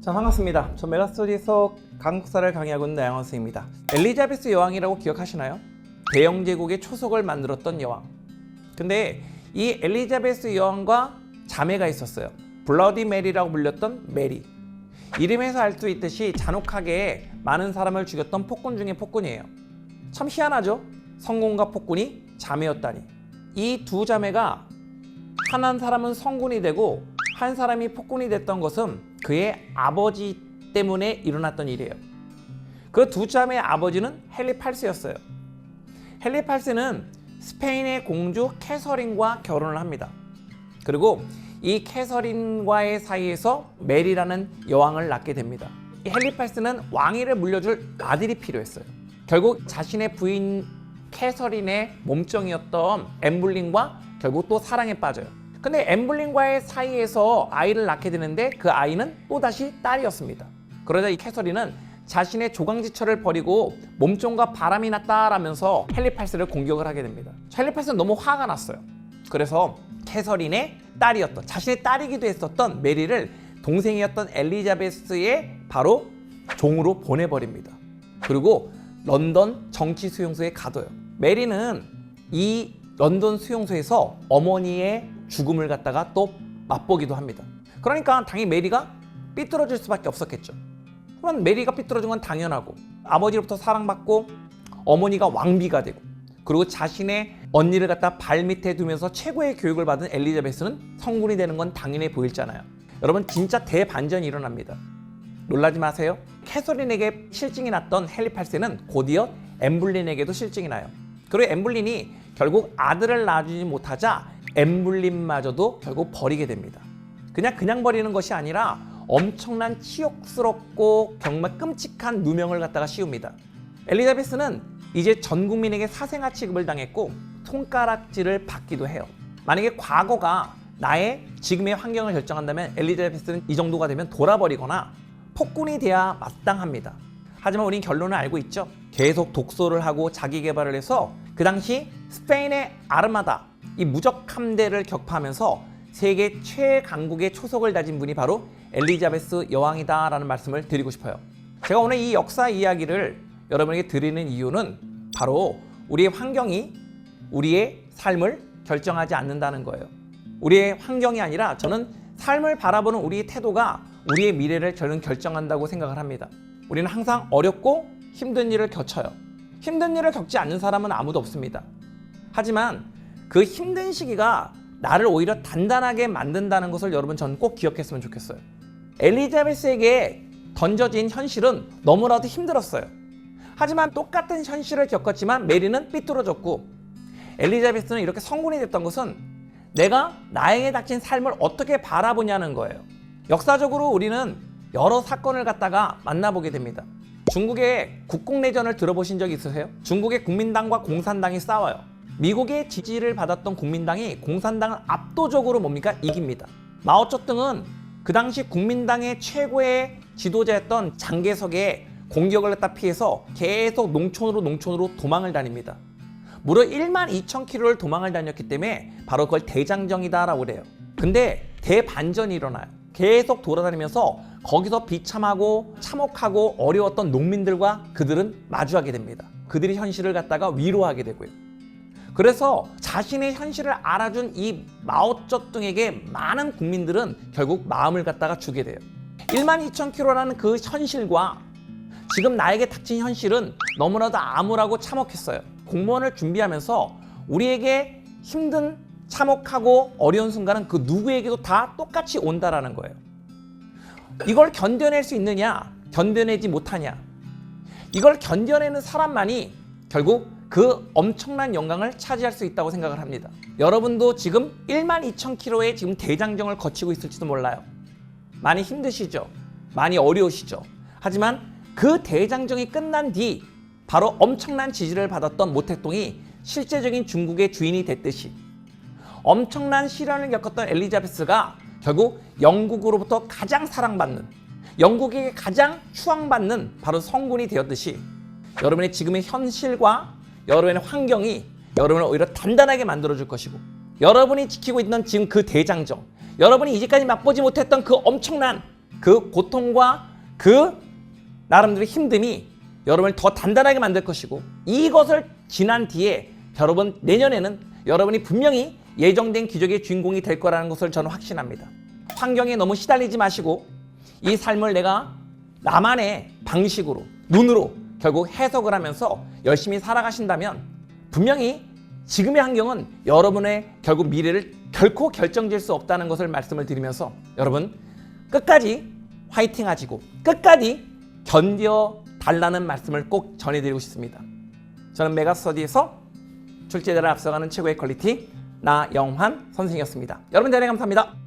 자, 반갑습니다. 저 메가스터디에서 강국사를 강의하고 있는 나영원 선생입니다. 엘리자베스 여왕이라고 기억하시나요? 대영 제국의 초석을 만들었던 여왕. 근데 이 엘리자베스 여왕과 자매가 있었어요. 블러디 메리라고 불렸던 메리. 이름에서 알 수 있듯이 잔혹하게 많은 사람을 죽였던 폭군 중에 폭군이에요. 참 희한하죠? 성군과 폭군이 자매였다니. 이 두 자매가 한 사람은 성군이 되고 한 사람이 폭군이 됐던 것은 그의 아버지 때문에 일어났던 일이에요. 그 두 자매의 아버지는 헨리 8세였어요. 헨리 8세는 스페인의 공주 캐서린과 결혼을 합니다. 그리고 이 캐서린과의 사이에서 메리라는 여왕을 낳게 됩니다. 이 헨리 8세는 왕위를 물려줄 아들이 필요했어요. 결국 자신의 부인 캐서린의 몸종이었던 엠블린과 결국 또 사랑에 빠져요. 근데 엠블린과의 사이에서 아이를 낳게 되는데 그 아이는 또다시 딸이었습니다. 그러자 이 캐서린은 자신의 조강지처를 버리고 몸종과 바람이 났다라면서 헨리 8세를 공격을 하게 됩니다. 헨리 8세는 너무 화가 났어요. 그래서 캐서린의 딸이었던, 자신의 딸이기도 했었던 메리를 동생이었던 엘리자베스의 바로 종으로 보내버립니다. 그리고 런던 정치 수용소에 가둬요. 메리는 이 런던 수용소에서 어머니의 죽음을 갖다가 또 맛보기도 합니다. 그러니까 당연히 메리가 삐뚤어질 수밖에 없었겠죠. 그러면 메리가 삐뚤어진 건 당연하고, 아버지로부터 사랑받고 어머니가 왕비가 되고, 그리고 자신의 언니를 갖다 발밑에 두면서 최고의 교육을 받은 엘리자베스는 성군이 되는 건 당연해 보이잖아요. 여러분, 진짜 대반전이 일어납니다. 놀라지 마세요. 캐서린에게 실증이 났던 헨리 8세는 곧이어 엠블린에게도 실증이 나요. 그리고 엠블린이 결국 아들을 낳아주지 못하자 엠블린마저도 결국 버리게 됩니다. 그냥 버리는 것이 아니라 엄청난 치욕스럽고 정말 끔찍한 누명을 갖다가 씌웁니다. 엘리자베스는 이제 전 국민에게 사생아 취급을 당했고 손가락질을 받기도 해요. 만약에 과거가 나의 지금의 환경을 결정한다면 엘리자베스는 이 정도가 되면 돌아버리거나 폭군이 돼야 마땅합니다. 하지만 우린 결론을 알고 있죠. 계속 독서를 하고 자기 개발을 해서 그 당시 스페인의 아르마다, 이 무적 함대를 격파하면서 세계 최강국의 초석을 다진 분이 바로 엘리자베스 여왕이다 라는 말씀을 드리고 싶어요. 제가 오늘 이 역사 이야기를 여러분에게 드리는 이유는 바로 우리의 환경이 우리의 삶을 결정하지 않는다는 거예요. 우리의 환경이 아니라 저는 삶을 바라보는 우리의 태도가 우리의 미래를 저는 결정한다고 생각을 합니다. 우리는 항상 어렵고 힘든 일을 겪어요. 힘든 일을 겪지 않는 사람은 아무도 없습니다. 하지만 그 힘든 시기가 나를 오히려 단단하게 만든다는 것을 여러분 저는 꼭 기억했으면 좋겠어요. 엘리자베스에게 던져진 현실은 너무나도 힘들었어요. 하지만 똑같은 현실을 겪었지만 메리는 삐뚤어졌고 엘리자베스는 이렇게 성군이 됐던 것은 내가 나에게 닥친 삶을 어떻게 바라보냐는 거예요. 역사적으로 우리는 여러 사건을 갖다가 만나보게 됩니다. 중국의 국공내전을 들어보신 적 있으세요? 중국의 국민당과 공산당이 싸워요. 미국의 지지를 받았던 국민당이 공산당을 압도적으로 뭡니까? 이깁니다. 마오쩌둥은 그 당시 국민당의 최고의 지도자였던 장개석의 공격을 갖다 피해서 계속 농촌으로 도망을 다닙니다. 무려 12,000km를 도망을 다녔기 때문에 바로 그걸 대장정이다라고 그래요. 근데 대반전이 일어나요. 계속 돌아다니면서 거기서 비참하고 참혹하고 어려웠던 농민들과 그들은 마주하게 됩니다. 그들이 현실을 갖다가 위로하게 되고요. 그래서 자신의 현실을 알아준 이 마오쩌둥에게 많은 국민들은 결국 마음을 갖다가 주게 돼요. 12,000km라는 그 현실과 지금 나에게 닥친 현실은 너무나도 암울하고 참혹했어요. 공무원을 준비하면서 우리에게 힘든 참혹하고 어려운 순간은 그 누구에게도 다 똑같이 온다라는 거예요. 이걸 견뎌낼 수 있느냐, 견뎌내지 못하냐. 이걸 견뎌내는 사람만이 결국 그 엄청난 영광을 차지할 수 있다고 생각을 합니다. 여러분도 지금 12,000km의 지금 대장정을 거치고 있을지도 몰라요. 많이 힘드시죠? 많이 어려우시죠? 하지만 그 대장정이 끝난 뒤 바로 엄청난 지지를 받았던 모택동이 실제적인 중국의 주인이 됐듯이 엄청난 시련을 겪었던 엘리자베스가 결국 영국으로부터 가장 사랑받는, 영국에게 가장 추앙받는 바로 성군이 되었듯이 여러분의 지금의 현실과 여러분의 환경이 여러분을 오히려 단단하게 만들어줄 것이고, 여러분이 지키고 있는 지금 그 대장정, 여러분이 이제까지 맛보지 못했던 그 엄청난 그 고통과 그 나름대로 힘듦이 여러분을 더 단단하게 만들 것이고, 이것을 지난 뒤에 여러분 내년에는 여러분이 분명히 예정된 기적의 주인공이 될 거라는 것을 저는 확신합니다. 환경에 너무 시달리지 마시고 이 삶을 내가 나만의 방식으로, 눈으로 결국 해석을 하면서 열심히 살아가신다면 분명히 지금의 환경은 여러분의 결국 미래를 결코 결정질 수 없다는 것을 말씀을 드리면서, 여러분 끝까지 화이팅 하시고 끝까지 견뎌달라는 말씀을 꼭 전해드리고 싶습니다. 저는 메가스터디에서 출제자를 앞서가는 최고의 퀄리티 나영환 선생이었습니다. 여러분 대단히 감사합니다.